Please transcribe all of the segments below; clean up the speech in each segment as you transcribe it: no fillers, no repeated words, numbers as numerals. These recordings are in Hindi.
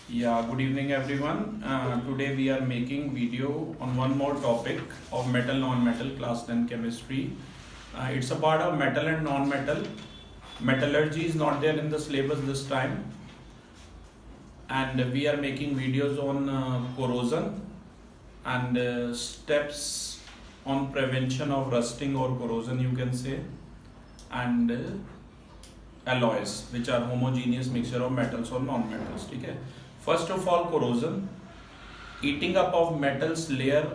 Yeah, good evening everyone. Today we are making video on one more topic of metal non-metal class 10 chemistry. It's a part of metal and non-metal. Metallurgy is not there in the syllabus this time, and we are making videos on corrosion and steps on prevention of rusting or corrosion, you can say, and alloys which are homogeneous mixture of metals or non-metals. ठीक है. First of all, corrosion, eating up of metals layer,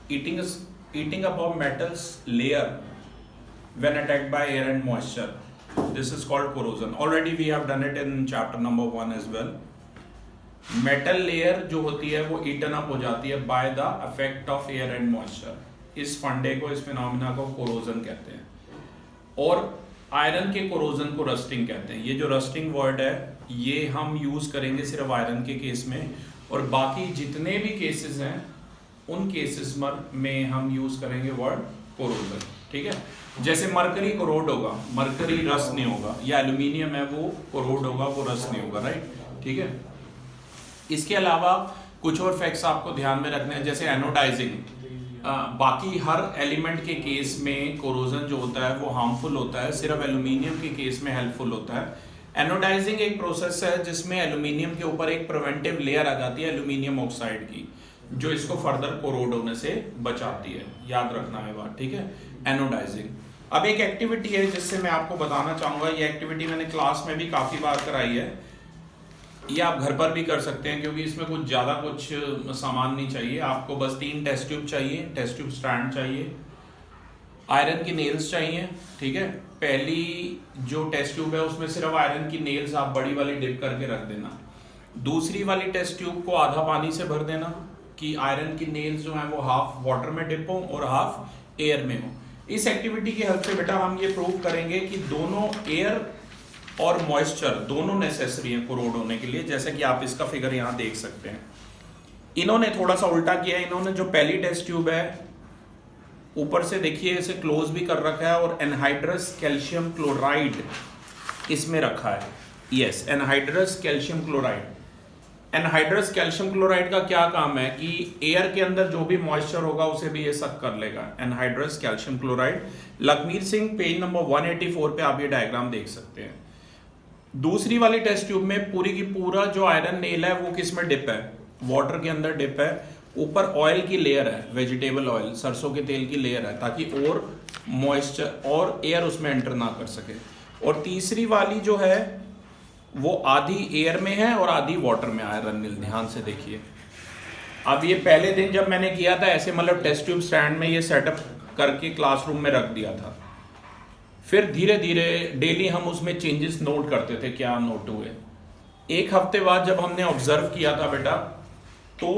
eating up of metals layer when attacked by air and moisture. This is called corrosion. Already we have done it in chapter number 1 as well. Metal layer जो होती है वो ईटन अप हो जाती है by the effect of air and moisture. इस फंडे को, इस फिनोमिना को कोरोजन कहते हैं. और आयरन के कोरोजन को रस्टिंग कहते हैं. ये जो रस्टिंग वर्ड है ये हम यूज करेंगे सिर्फ आयरन के केस में, और बाकी जितने भी केसेस हैं उन केसेस में हम यूज करेंगे वर्ड कोरोजन. ठीक है. जैसे मरकरी कोरोड होगा, मरकरी रस्ट नहीं होगा, या एल्यूमिनियम है वो कोरोड होगा, वो रस्ट नहीं होगा. राइट. ठीक है. इसके अलावा कुछ और फैक्ट्स आपको ध्यान में रखने हैं, जैसे एनोडाइजिंग. बाकी हर एलिमेंट के केस में कोरोजन जो होता है वो हार्मफुल होता है, सिर्फ एल्यूमिनियम के केस में हेल्पफुल होता है. एनोडाइजिंग एक प्रोसेस है जिसमें एल्यूमिनियम के ऊपर एक प्रिवेंटिव लेयर आ जाती है एल्यूमिनियम ऑक्साइड की, जो इसको फर्दर कोरोड होने से बचाती है. याद रखना है बात. ठीक है. एनोडाइजिंग. अब एक एक्टिविटी है जिससे मैं आपको बताना चाहूंगा. ये एक्टिविटी मैंने क्लास में भी काफी बार कराई है, ये आप घर पर भी कर सकते हैं, क्योंकि इसमें कुछ ज़्यादा कुछ सामान नहीं चाहिए. आपको बस 3 टेस्ट ट्यूब चाहिए, टेस्ट ट्यूब स्टैंड चाहिए, आयरन की नेल्स चाहिए. ठीक है. पहली जो टेस्ट ट्यूब है उसमें सिर्फ आयरन की नेल्स आप बड़ी वाली डिप करके रख देना. दूसरी वाली टेस्ट ट्यूब को आधा पानी से भर देना कि आयरन की नेल्स जो हैं वो हाफ वाटर में डिप हो और हाफ एयर में हो. इस एक्टिविटी की हेल्प से बेटा हम ये प्रूव करेंगे कि दोनों एयर और मॉइस्चर दोनों नेसेसरी है कोरोड होने के लिए. जैसे कि आप इसका फिगर यहाँ देख सकते हैं. इन्होंने थोड़ा सा उल्टा किया. इन्होंने जो पहली टेस्ट ट्यूब है ऊपर से देखिए इसे क्लोज भी कर रखा है और एनहाइड्रस कैल्शियम क्लोराइड इसमें रखा है. Yes, anhydrous calcium chloride. Anhydrous calcium chloride का क्या काम है कि एयर के अंदर जो भी मॉइस्चर होगा उसे भी ये सक कर लेगा. Anhydrous calcium chloride. Lakhmir Singh page number 184 पे आप ये डायग्राम देख सकते हैं. दूसरी वाली टेस्ट ट्यूब में पूरी की पूरा जो आयरन नेल है वो किस में डिप है? वाटर के अंदर डिप है. ऊपर ऑयल की लेयर है, वेजिटेबल ऑयल, सरसों के तेल की लेयर है, ताकि और मॉइस्चर और एयर उसमें एंटर ना कर सके. और तीसरी वाली जो है वो आधी एयर में है और आधी वाटर में आयरन नेल. ध्यान से देखिए. अब ये पहले दिन जब मैंने किया था ऐसे, मतलब टेस्ट ट्यूब स्टैंड में ये सेटअप करके क्लासरूम में रख दिया था. फिर धीरे धीरे डेली हम उसमें चेंजेस नोट करते थे, क्या नोट हुए. एक हफ्ते बाद जब हमने ऑब्जर्व किया था बेटा, तो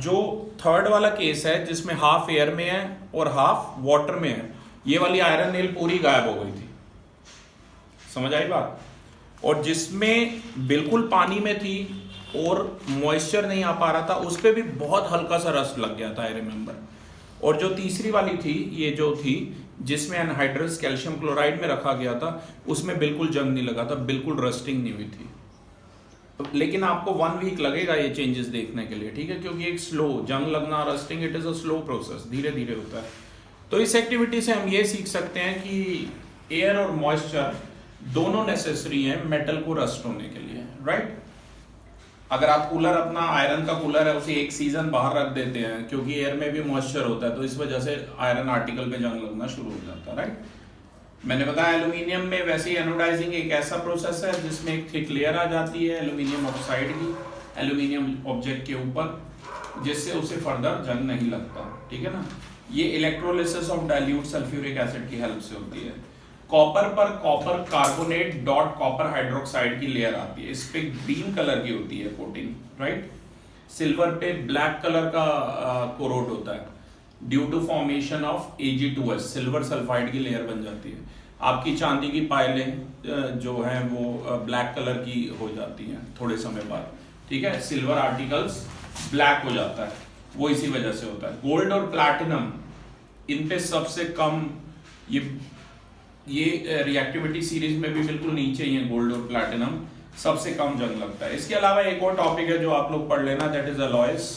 जो थर्ड वाला केस है जिसमें हाफ एयर में है और हाफ वाटर में है, ये वाली आयरन नेल पूरी गायब हो गई थी. समझ आई बात. और जिसमें बिल्कुल पानी में थी और मॉइस्चर नहीं आ पा रहा था, उस पर भी बहुत हल्का सा रस्ट लग गया था, आई रिमेंबर. और जो तीसरी वाली थी, ये जो थी जिसमें एनहाइड्रस कैल्शियम क्लोराइड में रखा गया था, उसमें बिल्कुल जंग नहीं लगा था, बिल्कुल रस्टिंग नहीं हुई थी. लेकिन आपको 1 वीक लगेगा ये चेंजेस देखने के लिए. ठीक है. क्योंकि एक स्लो जंग लगना, rusting, it is a slow process, धीरे धीरे होता है. तो इस एक्टिविटी से हम ये सीख सकते हैं कि एयर और मॉइस्चर दोनों नेसेसरी हैं मेटल को रस्ट होने के लिए. राइट. अगर आप कूलर, अपना आयरन का कूलर है, उसे एक सीजन बाहर रख देते हैं क्योंकि एयर में भी मॉइस्चर होता है, तो इस वजह से आयरन आर्टिकल पे जंग लगना शुरू हो जाता है. राइट. मैंने बताया एल्यूमिनियम में वैसे ही एनोडाइजिंग एक ऐसा प्रोसेस है जिसमें एक थिक लेयर आ जाती है एल्यूमिनियम ऑक्साइड की एल्यूमिनियम ऑब्जेक्ट के ऊपर, जिससे उसे फर्दर जंग नहीं लगता. ठीक है ना. ये electrolysis of dilute sulphuric acid की हेल्प से होती है. कॉपर पर copper carbonate dot copper hydroxide की लेयर आती है. इस पे ग्रीन कलर की होती है कोटिंग. राइट. सिल्वर पे ब्लैक कलर का कोरोड होता है due to formation of Ag2S, silver sulphide की लेयर बन जाती है. आपकी चांदी की पायलें जो हैं वो ब्लैक कलर की हो जाती हैं थोड़े समय बाद. ठीक है. सिल्वर आर्टिकल्स ब्लैक हो जाता है, वो इसी वजह से होता है. गोल्ड और प्लैटिनम, इन पे सबसे कम ये रिएक्टिविटी सीरीज में भी बिल्कुल नीचे ही है गोल्ड और प्लैटिनम. सबसे कम जंग लगता है। इसके अलावा एक और टॉपिक है जो आप लोग पढ़ लेना, that is alloys.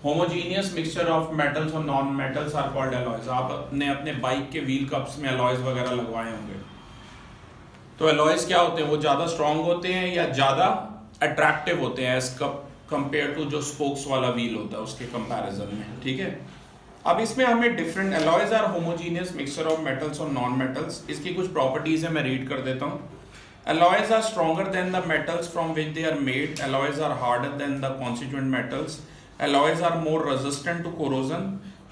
Homogeneous mixture of metals और non metals are called alloys. आपने अपने बाइक के व्हील कप्स में अलॉयज वगैरह लगवाए होंगे। तो अलॉयज क्या होते हैं, वो ज़्यादा स्ट्रॉन्ग होते हैं या ज़्यादा अट्रैक्टिव होते हैं एज कंपेयर टू जो स्पोक्स वाला व्हील होता है उसके कंपैरिजन में, ठीक है। अब इसमें हमें different alloys are homogeneous mixture of metals और नॉन मेटल्स। इसकी कुछ प्रॉपर्टीज है, मैं रीड कर देता हूँ। Alloys are stronger than the metals from which they are made. Alloys are harder than the constituent metals. Alloys are more resistant to corrosion.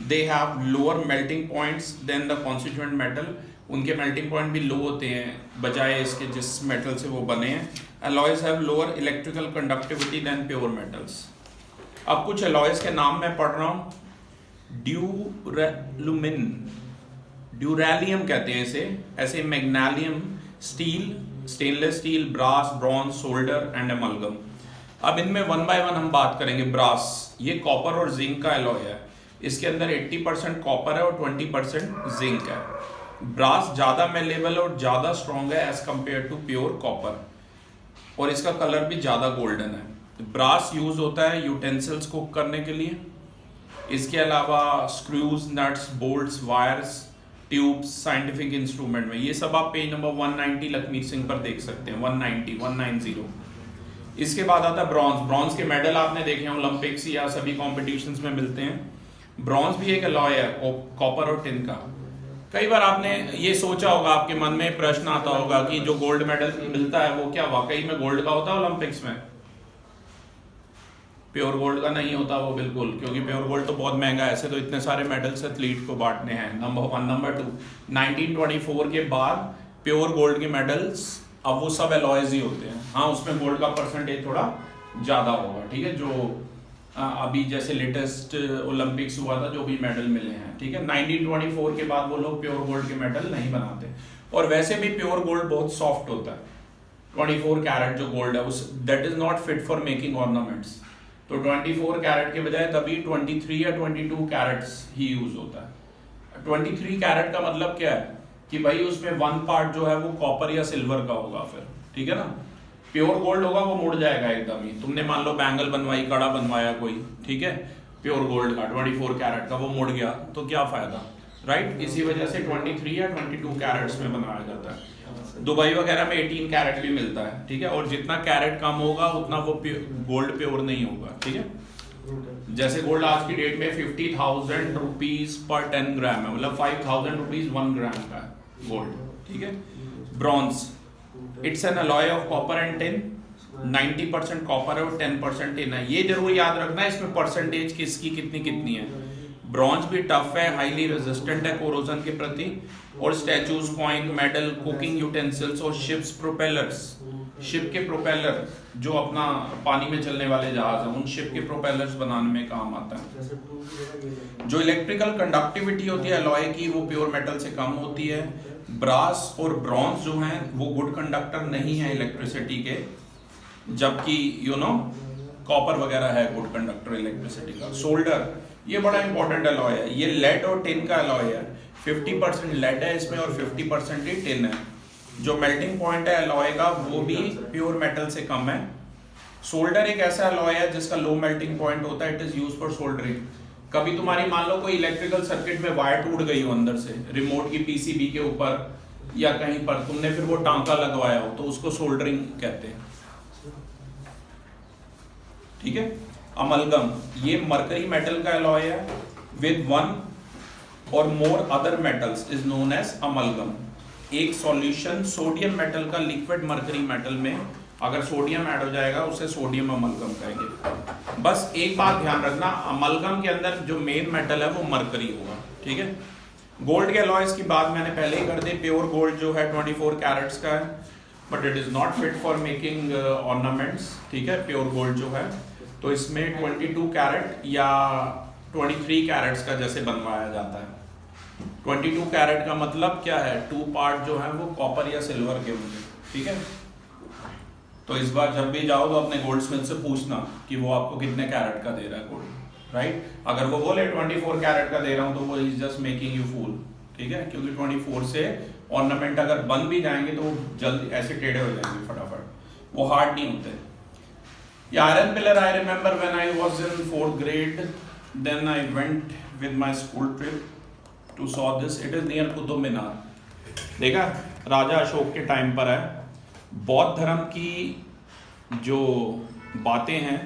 They have lower melting points than the constituent metal. उनके melting point भी low होते हैं बजाय इसके जिस metal से वो बने हैं। Alloys have lower electrical conductivity than pure metals. अब कुछ alloys के नाम मैं पढ़ रहा हूँ। ड्यूरेलियम कहते हैं इसे, ऐसे magnalium, steel, stainless steel, brass, bronze, solder and amalgam. अब इनमें वन बाय वन हम बात करेंगे। ब्रास, ये कॉपर और जिंक का एलॉय है। इसके अंदर 80% कॉपर है और 20% जिंक है। ब्रास ज़्यादा मेलेबल और ज़्यादा स्ट्रॉन्ग है as compared to pure copper, और इसका कलर भी ज़्यादा गोल्डन है। ब्रास यूज होता है यूटेंसिल्स कुक करने के लिए। इसके अलावा screws, nuts, bolts, wires, tubes, scientific instrument में, ये सब आप पेज नंबर 190 लखमीर सिंह पर देख सकते हैं। 190। इसके बाद आता है ब्रॉन्ज। ब्रॉन्ज के मेडल आपने देखे हैं ओलंपिक्स या सभी कॉम्पिटिशन्स में मिलते हैं। ब्रॉन्ज भी एक अलॉय है कॉपर और टिन का। कई बार आपने ये सोचा होगा, आपके मन में प्रश्न आता होगा कि जो गोल्ड मेडल मिलता है वो क्या वाकई में गोल्ड का होता है ओलंपिक्स में? प्योर गोल्ड का नहीं होता वो बिल्कुल, क्योंकि प्योर गोल्ड तो बहुत महंगा है। ऐसे तो इतने सारे मेडल्स एथलीट को बांटने हैं। नंबर 1। नंबर 2, 1924 के बाद प्योर गोल्ड के मेडल्स अब वो सब अलॉयज ही होते हैं। हाँ, उसमें गोल्ड का परसेंटेज थोड़ा ज़्यादा होगा, ठीक है। जो अभी जैसे लेटेस्ट ओलंपिक्स हुआ था जो भी मेडल मिले हैं, ठीक है। 1924 के बाद वो लोग प्योर गोल्ड के मेडल नहीं बनाते। और वैसे भी प्योर गोल्ड बहुत सॉफ्ट होता है। 24 कैरेट जो गोल्ड है उस that is not fit for making ornaments. तो 24 कैरेट के बजाय तभी 23 या 22 कैरेट्स ही यूज होता है। 23 कैरेट का मतलब क्या है कि भाई उसमें 1 पार्ट जो है वो कॉपर या सिल्वर का होगा फिर, ठीक है ना। प्योर गोल्ड होगा वो मुड़ जाएगा एकदम ही। तुमने मान लो बैंगल बनवाई, कड़ा बनवाया कोई, ठीक है, प्योर गोल्ड का 24 कैरेट का, वो मुड़ गया तो क्या फायदा, राइट। इसी वजह से 23 या 22 कैरेट्स में बनाया जाता है। दुबई वगैरह में 18 कैरेट भी मिलता है, ठीक है। और जितना कैरेट कम होगा उतना वो गोल्ड प्योर नहीं होगा, ठीक है। जैसे गोल्ड आज की डेट में 50,000 रुपीज पर 10 ग्राम है, मतलब 5,000 रुपीज 1 ग्राम का गोल्ड, ठीक है। Bronze, it's an alloy of copper and tin. 90% copper है और 10% टिन है। ये जरूर याद रखना है इसमें परसेंटेज किसकी कितनी कितनी है। ब्रॉन्ज भी टफ है, हाईली रेजिस्टेंट है कोरोजन के प्रति। और statues, coin, medal, cooking utensils और शिप्स प्रोपेलर्स, शिप के प्रोपेलर जो अपना पानी में चलने वाले जहाज हैं, उन शिप के प्रोपेलर्स बनाने में काम आता है। जो इलेक्ट्रिकल कंडक्टिविटी होती है अलॉय की वो प्योर मेटल से कम होती है। ब्रास और ब्रॉन्ज जो हैं वो गुड कंडक्टर नहीं है इलेक्ट्रिसिटी के, जबकि कॉपर वगैरह है गुड कंडक्टर इलेक्ट्रिसिटी का। सोल्डर, ये बड़ा इंपॉर्टेंट अलॉय है। ये लेड और टिन का अलॉय है। 50% लेड है इसमें और 50% ही टिन है। जो मेल्टिंग पॉइंट है अलॉय का वो भी प्योर मेटल से कम है। सोल्डर एक ऐसा अलॉय है जिसका लो मेल्टिंग पॉइंट होता है। It is used for soldering. कभी तुम्हारी मान लो कोई इलेक्ट्रिकल सर्किट में वायर टूट गई हो अंदर से, रिमोट की पीसीबी के ऊपर या कहीं पर, तुमने फिर वो टांका लगवाया हो तो उसको सोल्डरिंग कहते हैं, ठीक है। अमलगम, ये मरकरी मेटल का अलॉय है with 1 or more other metals is known as amalgam. एक सॉल्यूशन सोडियम मेटल का लिक्विड मरकरी मेटल में अगर सोडियम ऐड हो जाएगा उसे सोडियम अमलगम कहेंगे। बस एक बात ध्यान रखना, अमलगम के अंदर जो मेन मेटल है वो मरकरी होगा, ठीक है। गोल्ड के अलॉयज की बात मैंने पहले ही कर दी। प्योर गोल्ड जो है 24 कैरेट्स का है, but it is not fit for making ornaments, ठीक है। प्योर गोल्ड जो है तो इसमें 22 कैरेट या 23 कैरेट्स का जैसे बनवाया जाता है। 22 कैरेट का मतलब क्या है, 2 पार्ट जो है वो कॉपर या सिल्वर के होंगे, ठीक है। तो इस बार जब भी जाओ तो अपने गोल्ड स्मिथ से पूछना कि वो आपको कितने कैरेट का दे रहा है गोल्ड, राइट। अगर वो बोले 24 कैरेट का दे रहा हूँ तो वो is just making you fool, ठीक है। क्योंकि 24 से ऑर्नामेंट अगर बन भी जाएंगे तो वो जल्द ऐसे टेढ़े हो जाएंगे फटाफट। वो हार्ड नहीं होते। ये iron pillar I remember when I was in 4th grade, then I went with my school trip to saw this. It is near Qutub Minar. देखा, राजा अशोक के टाइम पर है। बौद्ध धर्म की जो बातें हैं,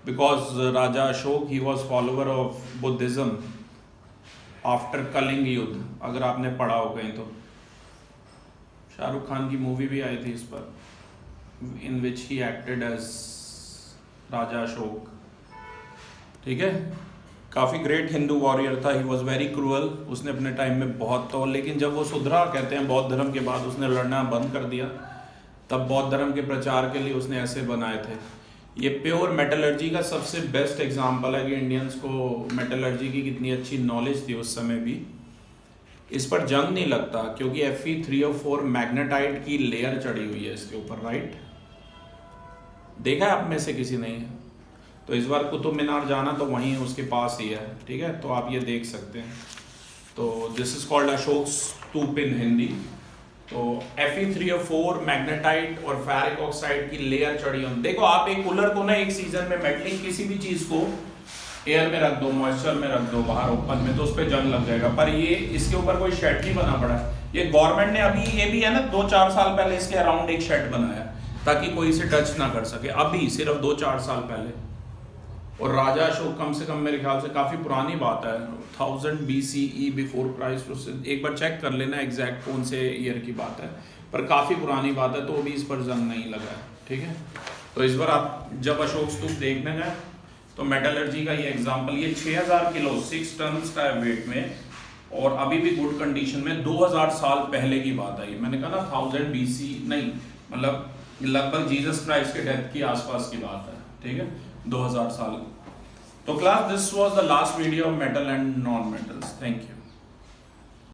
because Raja Ashok he was follower of Buddhism after Kalinga युद्ध, अगर आपने पढ़ा हो कहीं तो। शाहरुख खान की मूवी भी आई थी इस पर, इन विच ही एक्टेड एज राजा अशोक। ठीक है, काफ़ी ग्रेट हिंदू वॉरियर था। He was very cruel. उसने अपने टाइम में बहुत तो, लेकिन जब वो सुधरा, कहते हैं बौद्ध धर्म के बाद उसने लड़ना बंद कर दिया। तब बौद्ध धर्म के प्रचार के लिए उसने ऐसे बनाए थे। ये प्योर मेटलर्जी का सबसे बेस्ट एग्जाम्पल है कि इंडियंस को मेटलर्जी की कितनी अच्छी नॉलेज थी उस समय भी। इस पर जंग नहीं लगता क्योंकि Fe3O4 मैग्नेटाइट की लेयर चढ़ी हुई है इसके ऊपर, राइट। देखा है आप में से किसी ने? तो इस बार कुतुब मीनार जाना तो वहीं उसके पास ही है, ठीक है, तो आप ये देख सकते हैं। तो दिस इज कॉल्ड अशोक स्तूप इन हिंदी। तो Fe3O4 मैग्नेटाइट और फेरिक ऑक्साइड की लेयर चढ़ी हुई। देखो, आप एक कूलर को ना एक सीजन में मेटलिंग किसी भी चीज को एयर में रख दो, मॉइस्चर में रख दो, बाहर ओपन में, तो उस पर जंग लग जाएगा। पर ये इसके ऊपर कोई शेड नहीं बना पड़ा है। ये गवर्नमेंट ने अभी, ये भी है ना, 2-4 साल पहले इसके अराउंड एक शेड बनाया ताकि कोई इसे टच ना कर सके। अभी सिर्फ 2-4 साल पहले। और राजा अशोक कम से कम मेरे ख्याल से काफ़ी पुरानी बात है, 1000 BCE बिफोर क्राइस्ट। एक बार चेक कर लेना एग्जैक्ट कौन से ईयर की बात है, पर काफ़ी पुरानी बात है, तो भी इस पर जंग नहीं लगा है। ठीक है, तो इस बार आप जब अशोक स्तूप देखने जाए तो मेटलर्जी का ये एग्जाम्पल, ये 6000 किलो 6 टन का है वेट में, और अभी भी गुड कंडीशन में। 2000 साल पहले की बात आई। मैंने कहा ना 1000 BC नहीं, मतलब लगभग जीसस क्राइस्ट के डेथ की आसपास की बात है। ठीक है, 2000 साल। तो class, this was the last video of metal and non metals. Thank you.